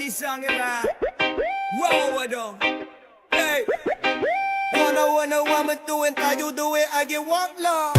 this song, wow, I don't. Hey, wanna, want me do it, how you do it, I get one love.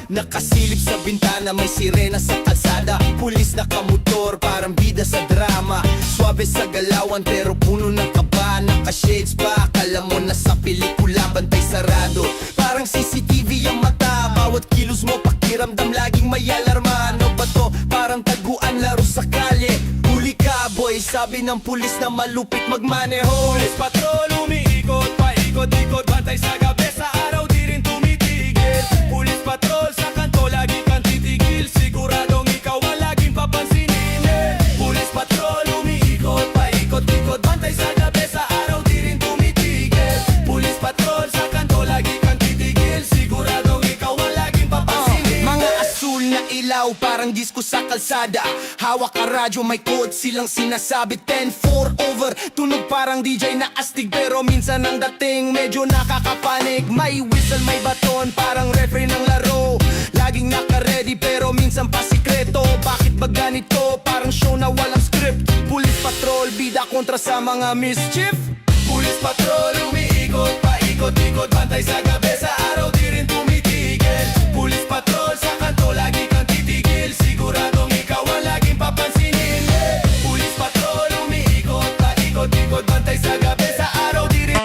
Nakasilip sa bintana, may sirena sa kalsada. Pulis nakamotor, parang bida sa drama. Suabe sa galawan pero puno ng kaba. Naka-shades pa, akala mo na sa pelikula. Bantay sarado, parang CCTV ang mata. Bawat kilos mo pakiramdam, laging may alarma. Ano ba to? Parang taguan, laro sa kalye. Huli ka boy, sabi ng pulis na malupit magmaneho. Pulis patrol, umiikot, paikot-ikot. Bantay sa gabi, sa araw di rin tumitigil. Pulis patrol, sa kanto lagi kang titigil. Siguradong ikaw ang laging papansinin. Pulis patrol, umiikot, paikot-ikot. Bantay sa gabi, sa araw di rin tumitigil. Pulis patrol, sa kanto lagi kang titigil. Siguradong ikaw ang laging papansinin. Mga asul na ilaw, parang disco sa kalsada. Hawak ang radyo, may code silang sinasabi. 10-4 over, tunog parang DJ na astig. Pero minsan ang dating medyo nakakapanik. May whistle, may baton, parang referee ng laro. Laging naka-ready pero minsan pa sikreto. Bakit ba ganito? Parang show na walang script. Police patrol, bida kontra sa mga mischief. Pulis patrol, umiikot, paikot-ikot. Bantay sa gabi, sa araw di rin tumitigil. Pulis patrol, sa kanto lagi kang titigil. Siguradong ikaw ang laging papansinin. Pulis patrol, umiikot, paikot-ikot. Bantay sa gabi, sa araw di rin.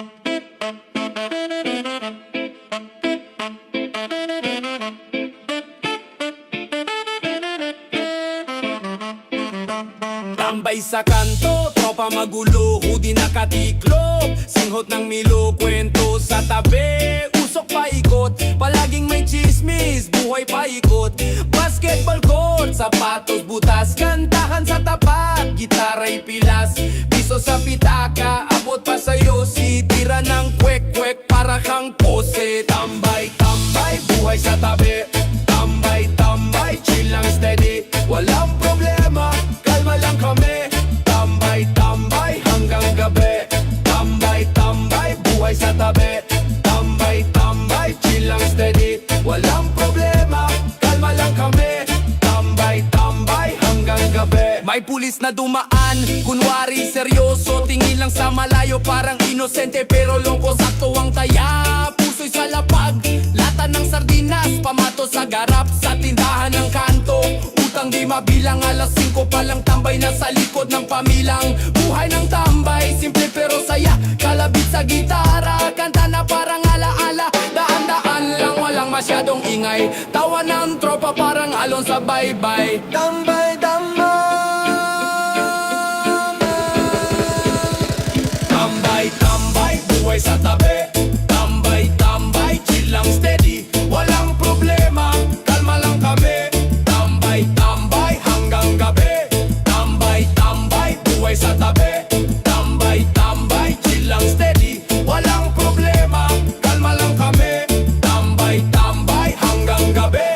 Tambay sa kanto, tropa magulo, hudi nakatiklop. Singhot ng Milo, kwento sa tabi. Usok paikot, palaging may chismis, buhay paikot. Basketball court, sapatos butas, kantahan sa tapat, gitara'y pilas. Piso sa pitaka, abot pa sa'yo, si tira ng kwek-kwek para kang pose. Tambay-tambay, buhay sa tabi. Tambay-tambay, chill lang steady, walang problema, kalma lang kami. Tambay-tambay hanggang gabi. Tambay-tambay, buhay sa tabi. Tambay-tambay, chill lang steady, walang problema, kalma lang kami. Tambay-tambay hanggang gabi. May pulis na dumaan, kunwari seryoso. Tingin lang sa malayo, parang inosente pero longko. Sakto ang taya, puso'y sa lapag. Lata ng sardinas, pamato sa garap. Sa tindahan ng kanto, utang di mabilang. Alas 5 pa lang tambay na sa likod ng pamilang. Buhay ng tambay, simple pero saya. Kalabit sa gitara, kanta na parang alaala. Daan-daan lang, walang masyadong ingay. Tawa ng tropa parang alon sa baybay. Tambay-tambay, buhay sa tabi. Tambay-tambay, chill lang steady, walang problema, kalma lang kami. Tambay-tambay hanggang gabi. Tambay-tambay, buhay sa tabi. Tambay-tambay, chill lang steady, walang problema, kalma lang kami. Tambay-tambay hanggang gabi.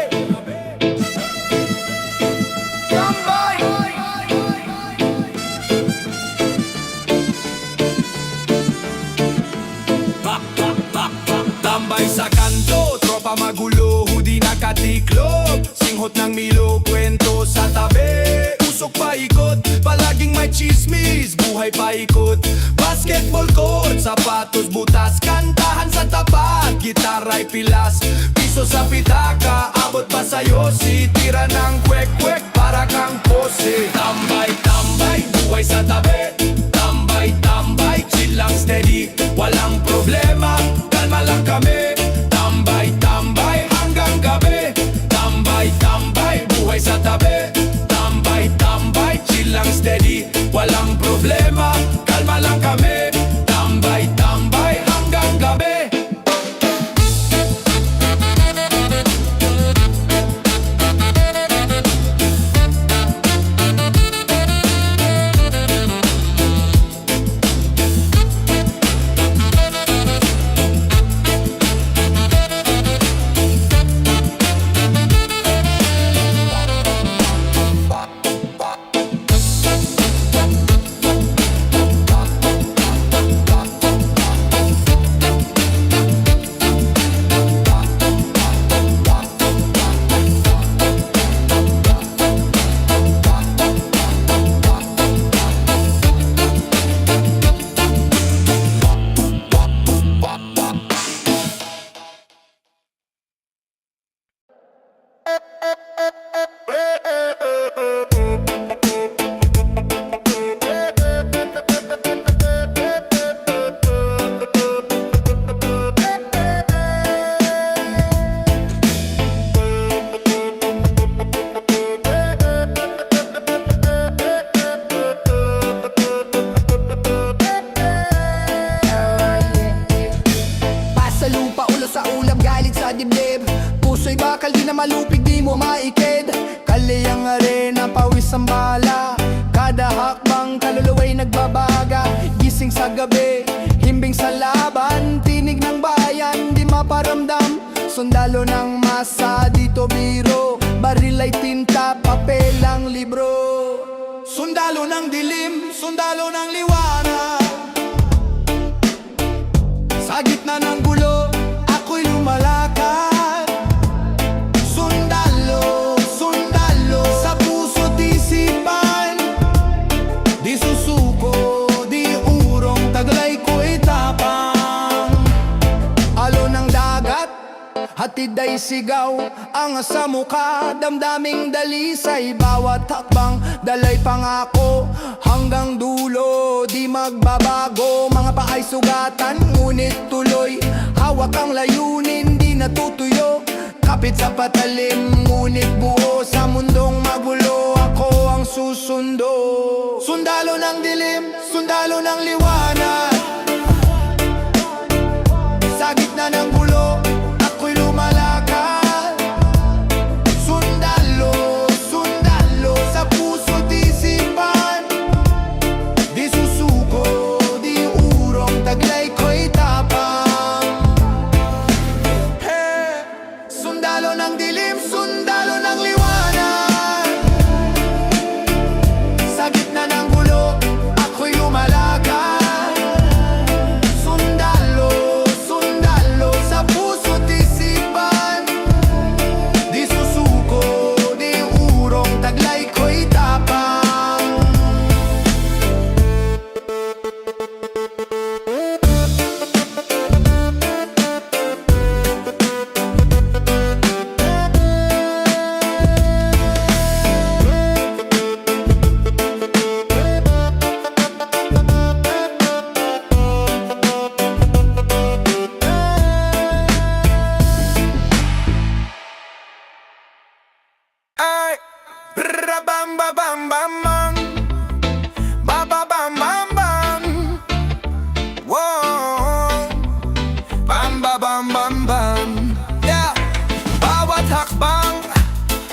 Tambay sa kanto, tropa magulo, hudi nakatiklop. Singhot ng Milo, kwento sa tabi. Usok paikot, palaging may chismis, buhay paikot. Basketball court, sapatos butas, kantahan sa tapat, gitara'y pilas. Piso sa pitaka, abot pa sa'yo, si tira ng kwek-kwek para kang pose. Tambay-tambay, buhay sa tabi. Tambay-tambay, chill lang steady, walang problema, kalma lang kami. Tambay-tambay hanggang gabi. Tambay-tambay, buhay sa tabi. Tambay-tambay, chill lang steady, walang problema, kalma lang kami. Tambay-tambay hanggang gabi. malupig di mo maikid. Kaliyang arena, pawis ang bala. Kada hakbang kaluluway nagbabaga. Gising sa gabi, himbing sa laban. Tinig ng bayan, di maparamdam. Sundalo ng masa, dito biro. Baril ay tinta, papel ang libro. Sundalo ng dilim, sundalo ng liwanag. Sa gitna ng gulo, ako'y lumalakad. Sundalo, sundalo, sa puso't isipan. Di susuko, di urong, taglay ko'y tapang. Alon ng dagat, hatid ay sigaw, angas sa mukha, damdaming dalisay. Bawat hakbang, dalay pangako, hanggang dulo, di magbabago. Mga paay sugatan, ngunit tuloy, hawak ang layunin, di natutuyo. Kapit sa patalim, ngunit buo, sa mundong magulo, ako ang susundo. Sundalo ng dilim, sundalo ng liwanag. Sa gitna ng gulo, ako'y lumalakad. Sundalo, sundalo, sa puso't isipan. Di susuko, di urong, taglay ko'y tapang. Hey! Sundalo ng dilim, sundalo ng liwanag. Sa gitna ng gulo, ako'y lumalakad. Sundalo, sundalo, sa puso't isipan. Di susuko, di urong, taglay ko'y tapang. Ay, bam bam bam bam bam, ba ba bam bam bam, wow, bam ba bam bam bam, yeah. Bawat hakbang,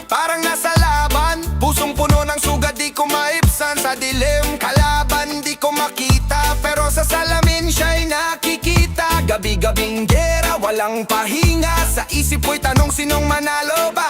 parang nasa laban. Pusong puno ng sugat, di ko maipsan. Sa dilim, kalaban, di ko makita. Pero sa salamin, siya'y nakikita. Gabi-gabing gera, walang pahinga. Sa isip ko'y tanong, sinong manalo ba?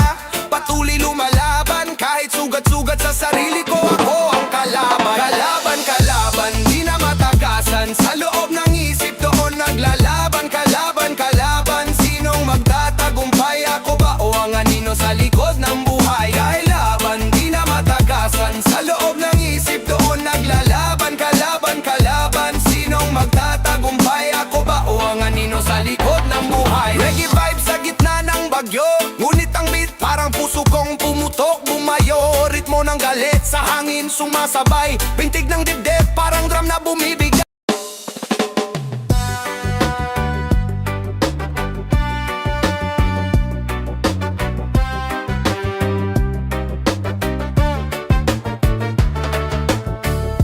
Patuloy lumalaban, kahit sugat-sugat sa sarili ko. Ako ang kalaban. Kalaban, kalaban, di na matagasan. Sa loob ng isip doon naglalaban. Kalaban, kalaban, sinong magtatagumpay? Ako ba o ang anino sa likod ng buhay? Dahil laban, di na matagasan. Sa loob ng isip doon naglalaban. Kalaban, kalaban, sinong magtatagumpay? Ako ba o ang anino sa likod ng buhay? Reggae vibe sa gitna ng bagyo, ngunit ang beat parang puso kong pumutok, bumayo. Ritmo ng galit sa hangin sumasabay. Pintig ng dibdib parang drum na bumibigay.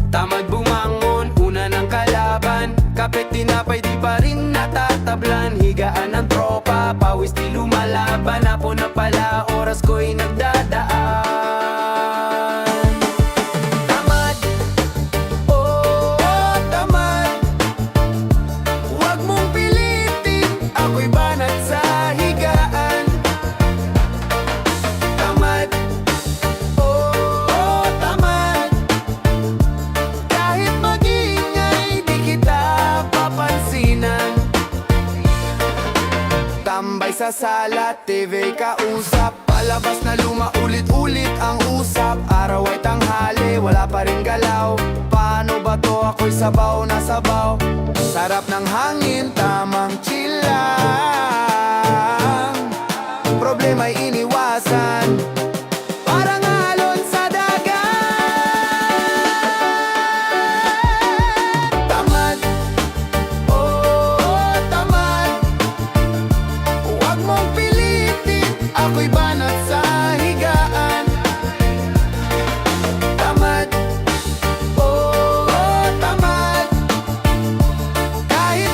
Tamad bumangon, una ng kalaban. Kapit tinapay, di pa rin natatablan. Higaan ng tropa, pawis di lumalaban. Apo na pala, oras ko'y nagdadaan. Tamad, oh, tamad. Huwag mong pilitin, ako'y banat sa higaan. Tamad, oh, tamad. Kahit magingay, di kita papansinan. Tambay sa sala, TV kausap. Palabas na luma, ulit-ulit ang usap. Araw ay tanghali, wala pa rin galaw. Paano ba to? Ako'y sabaw na sabaw. Sarap ng hangin, tamang chill lang. Problema'y iniwasan, parang alon sa dagat. Tamad, oh, tamad. Huwag mong pilitin, ako'y banat sa higaan. Tamad, oh, tamad. Kahit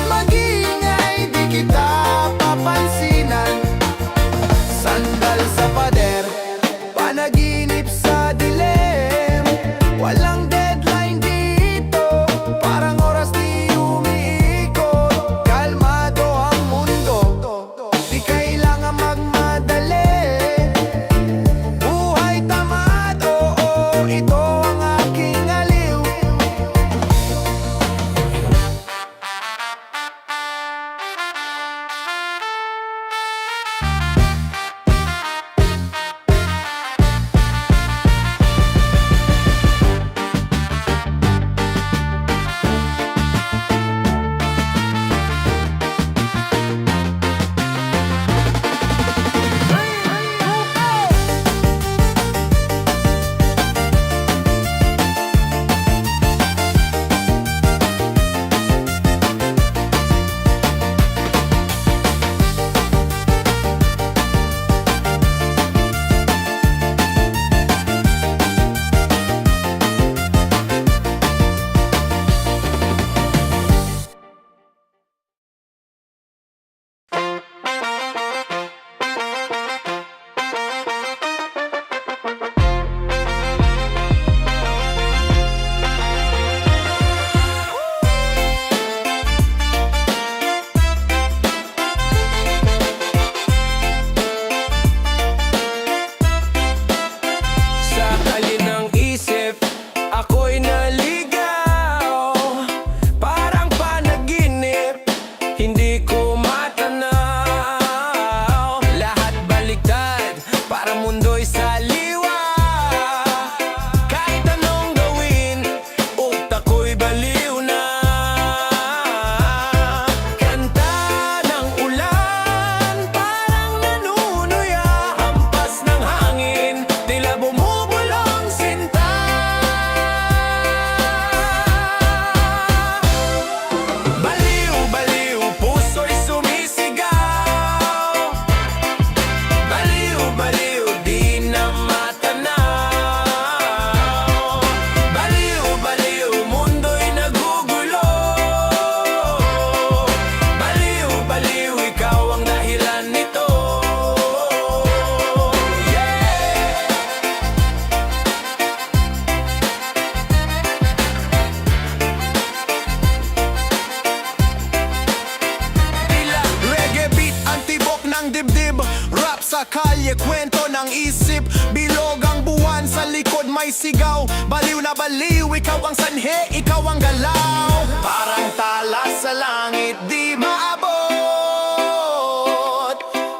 sa kalye, kwento ng isip. Bilog ang buwan, sa likod may sigaw. Baliw na baliw, ikaw ang sanhe, ikaw ang galaw. Parang talas sa langit, di maabot.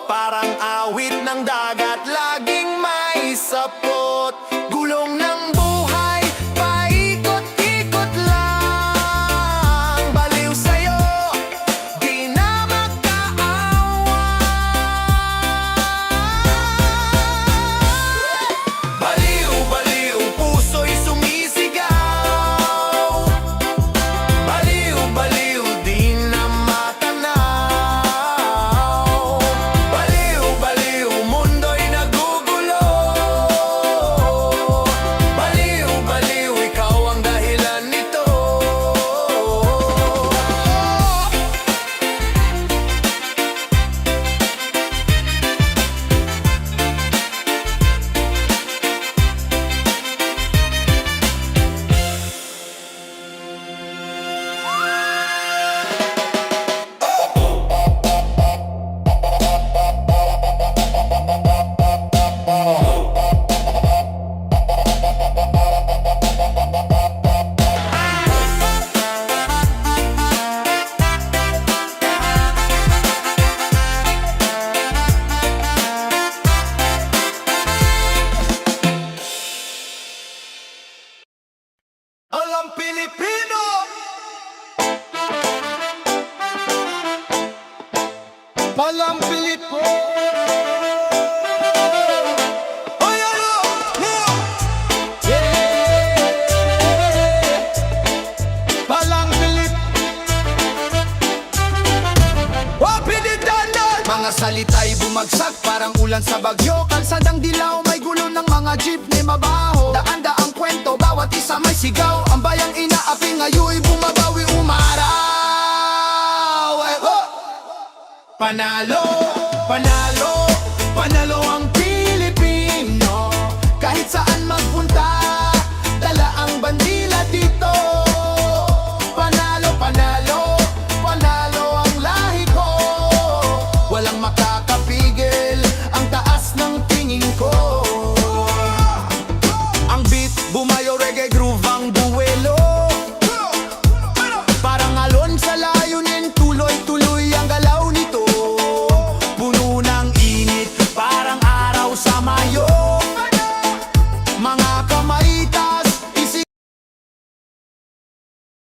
Parang awit ng dagat, laging may sapot. Gulong ng buhay, paikot-ikot lang. Baliw sa'yo, di na magkaawa. Baliw, baliw, puso'y sumisigaw. Baliw, baliw, di na matanaw. Baliw, baliw, mundo'y nagugulo. Baliw, baliw, ikaw ang dahilan nito. Alam Pilipino! Palang Pilipino! Ay, ano? Yeah! Palang Pilipino! Wapinidanan! Mga salita'y bumagsak parang ulan sa bagyo. Kalsadang dilaw, may gulo ng mga jeepney mabaho. Daan-daang kwento, bawat isa may sigaw. Ang bayang inaapi ngayo'y bumabawi umaraw. Panalo, panalo.